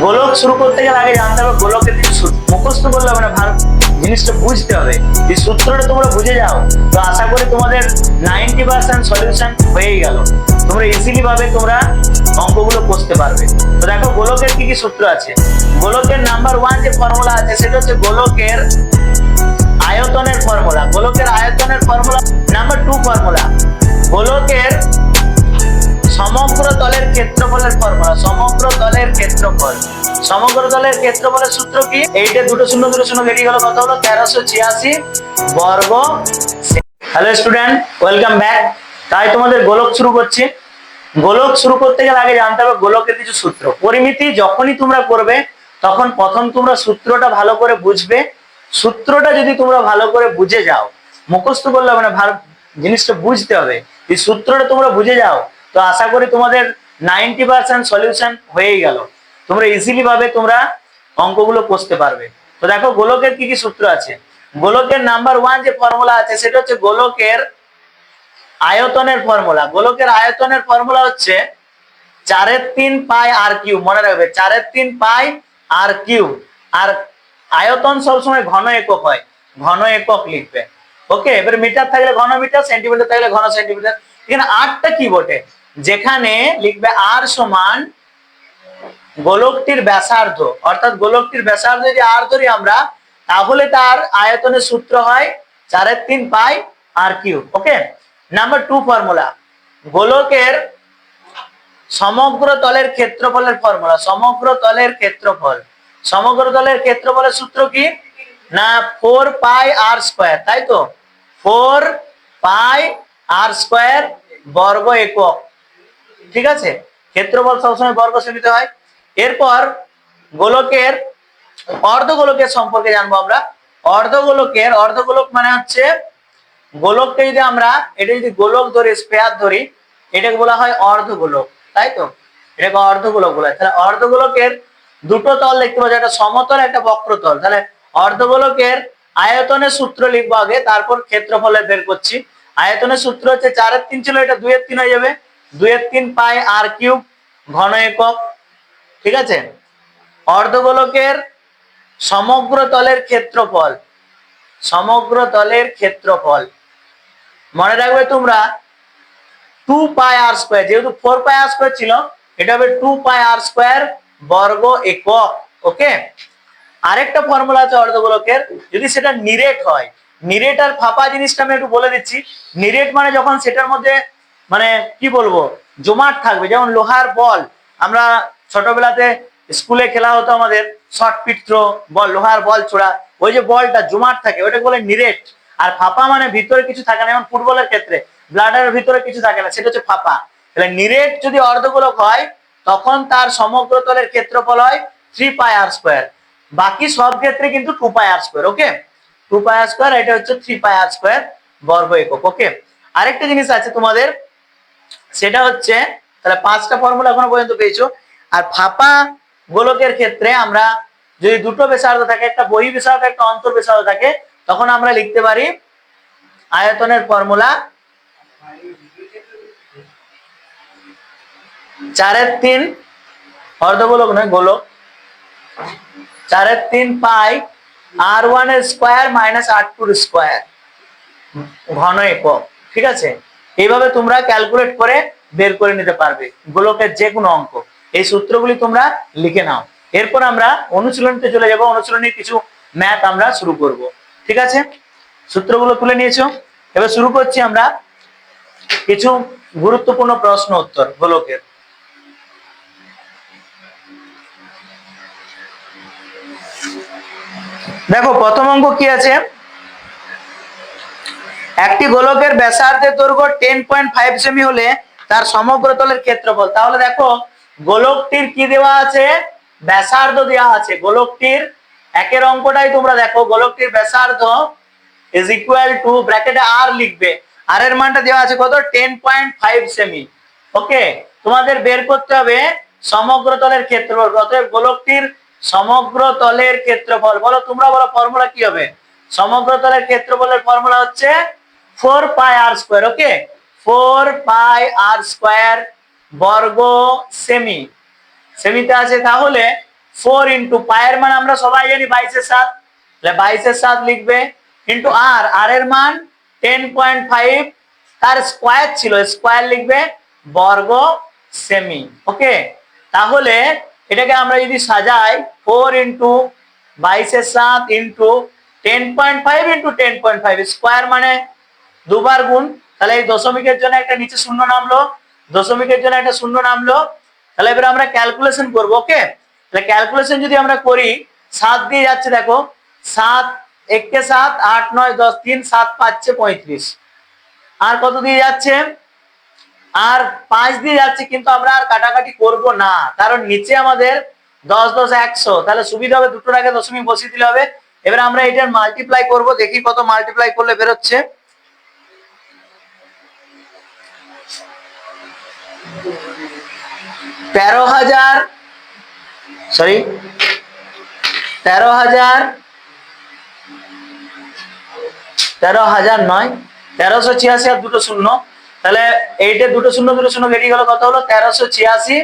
গোলক শুরু করতে গেলে আগে জানতে হবে গোলকের কিছু সূত্র। মুখস্থ করলে হবে না, ভালো জিনিসটা বুঝতে হবে। এই সূত্রটা তোমরা বুঝে যাও তো আশা করি তোমাদের 90% সলিউশন হয়েই গেল। তোমরা ইজিলি ভাবে তোমরা অঙ্কগুলো কষতে পারবে। তো দেখো গোলকের কি কি সূত্র আছে। গোলকের নাম্বার 1 যে ফর্মুলা আছে সেটা হচ্ছে গোলকের আয়তনের ফর্মুলা। গোলকের আয়তনের ফর্মুলা। নাম্বার 2 ফর্মুলা গোলকের সমগ্র তলের ক্ষেত্রফলের ফর্মুলা। সমগ্র তলের ক্ষেত্রফল। সমগ্র তলের ক্ষেত্রফলের সূত্র কি? এইটা দুটো শূন্য কেটে গেল, কত হলো? 1386 বর্গ। Hello student, welcome back. তাই তোমাদের গোলক শুরু করছি। গোলক শুরু করতে গেলে আগে জানতে হবে গোলকের কিছু সূত্র। পরিমিতি যখনই তোমরা করবে তখন প্রথম তোমরা সূত্রটা ভালো করে বুঝবে। সূত্রটা যদি তোমরা ভালো করে বুঝে যাও, মুখস্থ করলে মানে ভালো জিনিসটা বুঝতে হবে। এই সূত্রটা তোমরা বুঝে যাও তো আশা করি তোমাদের 90% সলিউশন হয়েই গেল। তোমরা ইজিলি ভাবে তোমরা অঙ্কগুলো কষতে পারবে। তো দেখো গোলকের কি কি সূত্র আছে। গোলকের নাম্বার 1 যে ফর্মুলা আছে সেটা হচ্ছে গোলকের আয়তনের ফর্মুলা। গোলকের আয়তনের ফর্মুলা হচ্ছে 4/3 পাই আর কিউব। মনে রাখবে 4/3 পাই আর কিউব। আর আয়তন সবসময় ঘন একক হয়, ঘন একক লিখবে। ওকে, এবার মিটার থাকলে ঘন মিটার, সেন্টিমিটার থাকলে ঘন সেন্টিমিটার। এখানে আরটা কি বটে, যেখানে লিখবে আর সমান গোলকটির ব্যাসার্ধ, অর্থাৎ গোলকটির ব্যাসার্ধ যদি আর ধরি আমরা, তাহলে তার আয়তনের সূত্র হয় 4/3 পাই আর কিউব। ওকে, নাম্বার 2 ফর্মুলা গোলকের সমগ্র তলের ক্ষেত্রফলের ফর্মুলা। সমগ্র তলের ক্ষেত্রফল। সমগ্র তলের ক্ষেত্রফলের সূত্র কি না 4 পাই আর স্কয়ার, তাই তো? 4 পাই আর স্কয়ার বর্গ একক। ঠিক আছে, ক্ষেত্রফল সবসময় বর্গ সেমিতে হয়। এরপর গোলকের অর্ধগোলকের সম্পর্কে জানবো আমরা। অর্ধগোলক মানে হচ্ছে গোলককে যদি আমরা এটা যদি গোলক ধরি, স্ফেয়ার ধরি, এটাকে বলা হয় অর্ধগোলক, তাই তো? এটাকে অর্ধগোলক বলা হয়। তাহলে অর্ধগোলকের দুটো তল দেখতে পাচ্ছি, একটা সমতল একটা বক্রতল। তাহলে অর্ধগোলকের আয়তনের সূত্র লিখবো আগে, তারপর ক্ষেত্রফলের বের করছি। আয়তনের সূত্র হচ্ছে 4/3 ছিল, এটা 2/3 হয়ে যাবে। 2/3 পাই আর কিউব ঘন একক। ঠিক আছে, অর্ধগোলকের সমগ্র তলের ক্ষেত্রফল। সমগ্র তলের ক্ষেত্রফল মনে রাখবে তোমরা 2 পাই আর স্কয়ার, যেহেতু 4 পাই আর স্কয়ার ছিল, এটা হবে 2 পাই আর স্কয়ার বর্গ একক। ওকে, আরেকটা ফর্মুলা আছে অর্ধগোলকের, যদি সেটা নিরেট হয়। নিরেট আর ফাঁপা জিনিসটা আমি একটু বলে দিচ্ছি। নিরেট মানে যখন সেটার মধ্যে মানে কি বলবো জমাট থাকবে, যেমন লোহার বল। আমরা ছোটবেলাতে স্কুলে খেলা হতো আমাদের শর্ট পিট থ্রো, বল, লোহার বল ছোড়া, ওই যে বলটা জমাট থাকে ওটাকে বলে নিরেট। আর ফাঁপা মানে ভিতরে কিছু থাকে না, যেমন ফুটবলের ক্ষেত্রে ব্লাডারের ভিতরে কিছু থাকে না, সেটা হচ্ছে ফাঁপা। তাহলে নিরেট যদি অর্ধগোলক হয় তখন তার সমগ্র তলের ক্ষেত্রফল হয় 3 পাই আর স্কয়ার। বাকি সব ক্ষেত্রে কিন্তু 2 পাই আর স্কয়ার। ওকে, 2 পাই আর স্কয়ার, এটা হচ্ছে 3 পাই আর স্কয়ার বর্গ একক। ওকে, আরেকটা জিনিস আছে তোমাদের, সেটা হচ্ছে তাহলে 5টা ফর্মুলা এখনো পর্যন্ত পেয়েছো। আর ফাঁপা গোলকের ক্ষেত্রে আমরা যদি দুটো ব্যাসার্ধ থাকে, একটা বহি ব্যাসার্ধ একটা অন্তর ব্যাসার্ধ থাকে, তখন আমরা লিখতে পারি আয়তনের ফর্মুলা 4/3 অর্ধগোলক নয় গোলক, 4/3 পাই r1 এর স্কয়ার মাইনাস r2 এর স্কয়ার ঘন একক। ঠিক আছে, এইভাবে তোমরা ক্যালকুলেট করে বের করে নিতে পারবে গোলকের যে কোনো অঙ্ক। এই সূত্রগুলি তোমরা লিখে নাও। এরপর আমরা অনুশীলনীতে চলে যাব। অনুশীলনীর কিছু ম্যাথ আমরা শুরু করব। ঠিক আছে, সূত্রগুলো তুলে নিয়েছো, এবার শুরু করছি আমরা কিছু গুরুত্বপূর্ণ প্রশ্ন উত্তর গোলকের। দেখো প্রথম অঙ্ক কি আছে, একটি গোলকের ব্যাসার্ধের দৈর্ঘ্য 10.5 সেমি হলে তার সমগ্র তলের ক্ষেত্রফল। তাহলে দেখো গোলকটির কি দেওয়া আছে, ব্যাসার্ধ দেওয়া আছে। গোলকটির একের অঙ্কটাই তোমরা দেখো, গোলকটির ব্যাসার্ধ ইজ ইকুয়াল টু ব্র্যাকেটে আর লিখবে, আর এর মানটা দেওয়া আছে কত 10.5 সেমি। ওকে, তোমাদের বের করতে হবে সমগ্র তলের ক্ষেত্রফল। অতএব গোলকটির সমগ্র তলের ক্ষেত্রফল বলো, তোমরা বলো ফর্মুলা কি হবে। সমগ্র তলের ক্ষেত্রফলের ফর্মুলা হচ্ছে 4 পাই আর স্কয়ার। ওকে, 4 পাই আর স্কয়ার বর্গ সেমি। সেমিতে আছে, তাহলে 4 ইন্টু পায়ের মান আমরা সবাই জানি 22/7, তাহলে 22/7 লিখবে ইন্টু আর এর মান 10.5, তার স্কোয়ার ছিল, স্কোয়ার লিখবে বর্গ সেমি। ওকে, তাহলে এটাকে আমরা যদি সাজাই 4 ইন্টু 22/7 ইন্টু 10.5 ইন্টু 10.5 স্কোয়ার মানে দুবার গুণ, তাহলে এই দশমিকের জন্য একটা নিচে শূন্য নামলো, দশমিকের জন্য একটা শূন্য নামলো। তাহলে এবার আমরা ক্যালকুলেশন করব। ওকে, তাহলে ক্যালকুলেশন যদি আমরা করি 7 দিয়ে যাচ্ছে, দেখো 7 1 কে 7 8 9 10 3 7 5 35, আর কত দিয়ে যাচ্ছে, আর 5 দিয়ে যাচ্ছে, কিন্তু আমরা আর কাটাকাটি করব না, কারণ নিচে আমাদের 10 10 100, তাহলে সুবিধা হবে দুটোর আগে দশমিক বসিয়ে দিলে হবে। এবার আমরা এটার মাল্টিপ্লাই করব, দেখি কত মাল্টিপ্লাই করলে বেরোচ্ছে। 13,000 সরি 13,000 নয় 1386 আর দুটো শূন্য, তাহলে এইটা দুটো শূন্য বেরিয়ে গেল, কত হলো 1386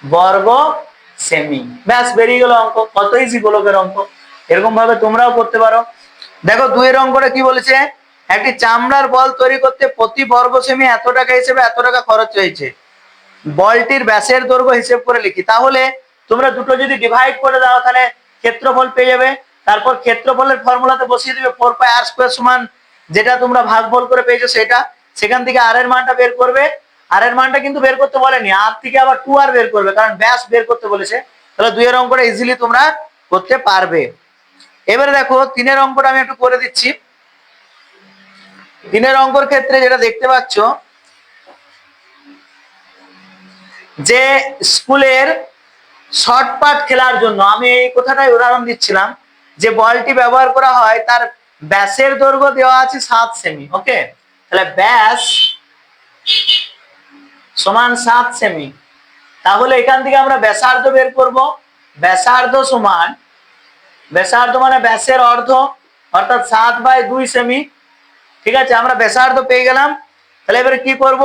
বর্গ সেমি। ব্যাস বেরিয়ে গেল অঙ্ক, কত ইজি গোলকের অঙ্ক। এরকম ভাবে তোমরাও করতে পারো। দেখো 2 এর অঙ্কটা কি বলেছে, একটি চামড়ার বল তৈরি করতে প্রতি বর্গ সেমি এত টাকা হিসেবে এত টাকা খরচ হয়েছে, বলটির ব্যাসের দৈর্ঘ্য হিসেব করে লিখি। তাহলে তোমরা দুটো যদি ডিভাইড করে দাও তাহলে ক্ষেত্রফল পেয়ে যাবে, তারপর ক্ষেত্রফলের ফর্মুলাতে বসিয়ে দিবে 4πr² সমান যেটা তোমরা ভাগফল করে পেয়েছো সেটা, সেখান থেকে আর এর মানটা বের করবে। আর এর মানটা কিন্তু বের করতে বলেনি, আর থেকে আবার 2r বের করবে, কারণ ব্যাস বের করতে বলেছে। তাহলে 2 এর অঙ্কটা ইজিলি তোমরা করতে পারবে। এবারে দেখো 3 এর অঙ্কটা আমি একটু করে দিচ্ছি। 3 এর অঙ্কর ক্ষেত্রে যেটা দেখতে পাচ্ছ যে স্কুলের শর্টপাট খেলার জন্য আমি এই কথাটাই উদাহরণ দিচ্ছিলাম, যে বলটি ব্যবহার করা হয় তার ব্যাসের দৈর্ঘ্য দেওয়া আছে 7 সেমি। ওকে, তাহলে ব্যাস সমান 7 সেমি, তাহলে এখান থেকে আমরা ব্যাসার্ধ বের করব। ব্যাসার্ধ সমান, ব্যাসার্ধ মানে ব্যাসের অর্ধ, অর্থাৎ 7/2 সেমি। ঠিক আছে, আমরা ব্যাসার্ধ পেয়ে গেলাম। তাহলে এবারে কি করব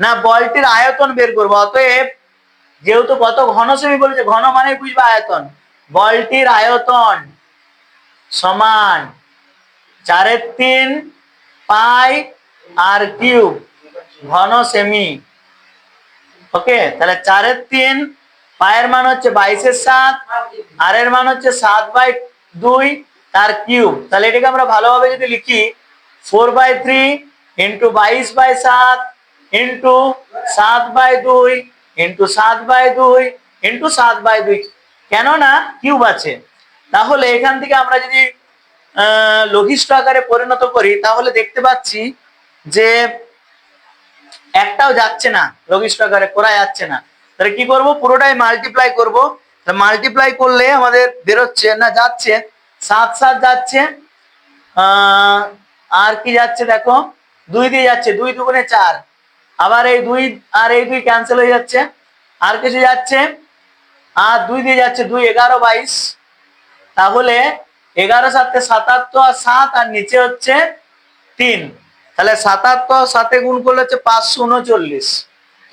না, বলটির আয়তন বের করব। অতএব যেহেতু কত ঘন সেমি বলেছে, ঘন মানে বুঝবে আয়তন, বলটির আয়তন সমান 4/3 পাই আর কিউব ঘন সেমি। ওকে, তাহলে 4/3 পায়ের মান হচ্ছে 22/7, আর এর মান হচ্ছে 7/2 তার কিউব। তাহলে এটাকে আমরা ভালোভাবে যদি লিখি 4/3 ইন্টু 22/7 ইন্টু 7/2 ইন্টু 7/2 ইন্টু 7/2, কেননা কিউব আছে। তাহলে এখান থেকে আমরা যদি লঘিষ্ঠ আকারে পরিণত করি তাহলে দেখতে পাচ্ছি যে একটাও যাচ্ছে না, লঘিষ্ঠ আকারে করা যাচ্ছে না। তাহলে কি করব, পুরোটাই মাল্টিপ্লাই করব। মাল্টিপ্লাই করলে আমাদের বেরোচ্ছে না, যাচ্ছে 7 7 যাচ্ছে, আর কি যাচ্ছে দেখো 2 দিয়ে যাচ্ছে, 2 দুগুণে 4, আবার এই 2 আর এই 2 ক্যান্সেল হয়ে যাচ্ছে, আর কিছু যাচ্ছে, আর 2 দিয়ে যাচ্ছে, 2 11 22, তাহলে 11 7 77 আর 7, আর নিচে হচ্ছে 3, তাহলে 77 সাথে গুণ করলে হচ্ছে 539।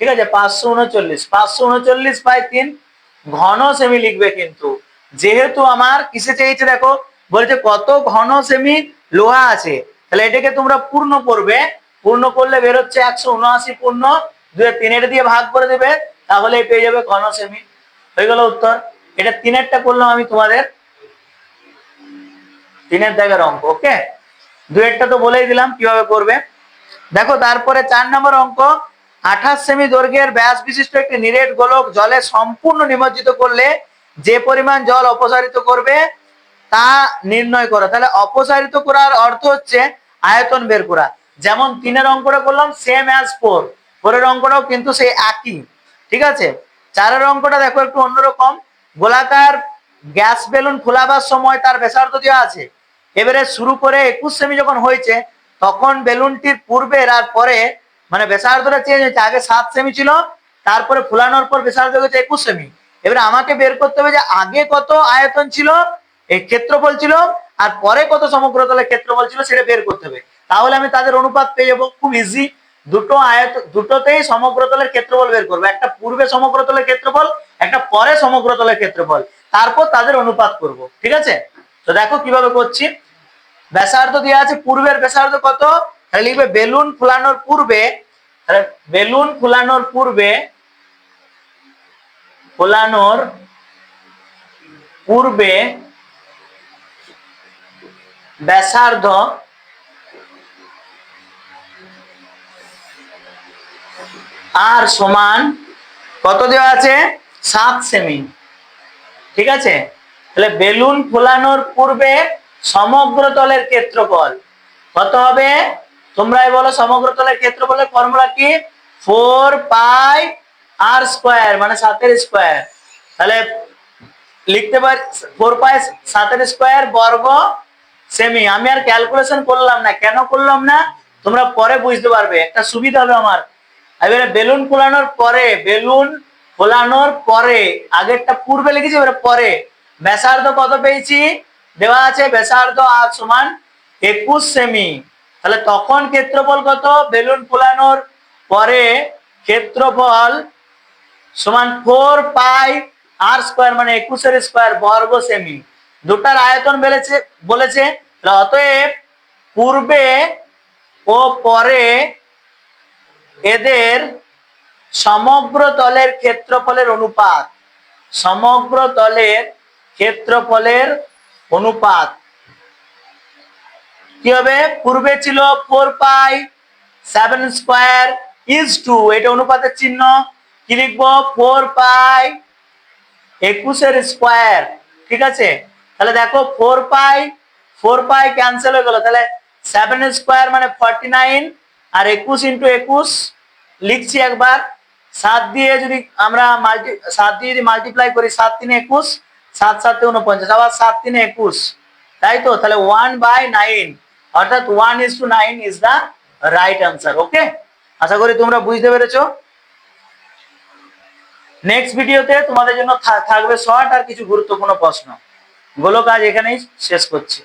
ঠিক আছে, 539/3 ঘন সেমি লিখবে। কিন্তু যেহেতু আমার কিসে চেয়েছে দেখো, বলছে কত ঘন সেমি লোহা আছে, তাহলে এটাকে তোমরা পূর্ণ করবে, পূর্ণ করলে বেরোচ্ছে 179 পূর্ণ 2 3 দিয়ে ভাগ করে দেবে, তাহলে পেয়ে যাবে ঘন সেমি। হয়ে গেল উত্তর। এটা 3-এরটা করলাম আমি তোমাদের 3-এর দাগের অঙ্ক। ওকে, 2-এরটা তো বলেই দিলাম কিভাবে করবে। দেখো তারপরে 4 নম্বর অঙ্ক, 28 সেমি দৈর্ঘ্যের ব্যাস বিশিষ্ট একটি নিরেট গোলক জলে সম্পূর্ণ নিমজ্জিত করলে যে পরিমাণ জল অপসারিত করবে তা নির্ণয় করো। তাহলে অপসারিত করার অর্থ হচ্ছে আয়তন বের করা। যেমন 3-এর অঙ্কটা করলাম সেম অ্যাজ 4, 4-এর অঙ্কটাও কিন্তু সেই একই। ঠিক আছে, 4-এর অঙ্কটা দেখো একটু অন্যরকম। গোলাকার গ্যাস বেলুন খোলাবার সময় তার ব্যাসার্ধ দেওয়া আছে, এবারে শুরু করে 21 সেমি যখন হয়েছে তখন বেলুনটির পূর্বের আর পরে মানে ব্যাসার্ধটা চেঞ্জ হয়েছে, আগে 7 সেমি ছিল, তারপরে ফুলানোর পর ব্যাসার্ধ হয়েছে 21 সেমি। এবারে আমাকে বের করতে হবে যে আগে কত আয়তন ছিল, এই ক্ষেত্রফল ছিল, আর পরে কত সমগ্রতলের ক্ষেত্রফল ছিল সেটা বের করতে হবে। তাহলে আমি তাদের অনুপাত পেয়ে যাবো, খুব ইজি। দুটোতেই সমগ্রতলের ক্ষেত্রফল বের করবো, একটা পূর্বে সমগ্রতলের ক্ষেত্রফল, একটা পরে সমগ্রতলের ক্ষেত্রফল। তারপর তাদের অনুপাত করব, ঠিক আছে? তো দেখো কিভাবে করছি। ব্যাসার্ধ দেওয়া আছে, পূর্বের ব্যাসার্ধ কত, তাহলে লিখবে বেলুন ফোলানোর পূর্বে, তাহলে বেলুন ফোলানোর পূর্বে, ফোলানোর পূর্বে ব্যাসার্ধ আর সমান কত দেওয়া আছে, 7 সেমি, ঠিক আছে? তাহলে বেলুন ফোলানোর পূর্বে সমগ্র তলের ক্ষেত্রফল কত হবে, তোমরাই বলো। সমগ্র তলের ক্ষেত্রফলের ফর্মুলা কি, 4 পাই আর স্কয়ার, মানে 7 এর স্কয়ার। তাহলে লিখতে পারি 4 পাই 7 এর স্কয়ার বর্গ সেমি। আমি আর ক্যালকুলেশন করলাম না, কেন করলাম না তোমরা পরে বুঝতে পারবে, একটা সুবিধা হবে আমার। এবারে বেলুন ফোলানোর পরে, বেলুন ফোলানোর পরে, আগেরটা পূর্বে লিখেছি, এবারে পরে ব্যাসার্ধ কত পেয়েছি, দেওয়া আছে ব্যাসার্ধ আর সমান 21 সেমি। তাহলে তখন ক্ষেত্রফল কত, বেলুন ফোলানোর পরে ক্ষেত্রফল সমান 4 পাই আর স্কয়ার, মানে 21 এর স্কয়ার বর্গ সেমি। দুটার আয়তন বলেছে, অতএব পূর্বে ও পরে এদের সমগ্র তলের ক্ষেত্রফলের অনুপাত, সমগ্র তলের ক্ষেত্রফলের অনুপাত কি হবে, পূর্বে ছিল 4 পাই 7 স্কয়ার ইজ টু, এটা অনুপাতের চিহ্ন, কি লিখবো, 4 পাই 21 এর স্কয়ার, ঠিক আছে? তাহলে দেখো 4 পাই ক্যান্সেল হয়ে গেল, তাহলে 7 স্কয়ার মানে 49, আর 21 ইন্টু 21 লিখছি একবার, 7 দিয়ে যদি আমরা 7 দিয়ে যদি মাল্টিপ্লাই করি, 7 3 21, 7 7 49, আবার 7 3 21, তাই তো? তাহলে 1/9, অর্থাৎ 1:9 ইজ দা রাইট আনসার। ওকে, আশা করি তোমরা বুঝতে পেরেছো। নেক্সট ভিডিওতে তোমাদের জন্য থাকবে শর্ট আর কিছু গুরুত্বপূর্ণ প্রশ্ন। গোলক আজ এখানেই শেষ করছি।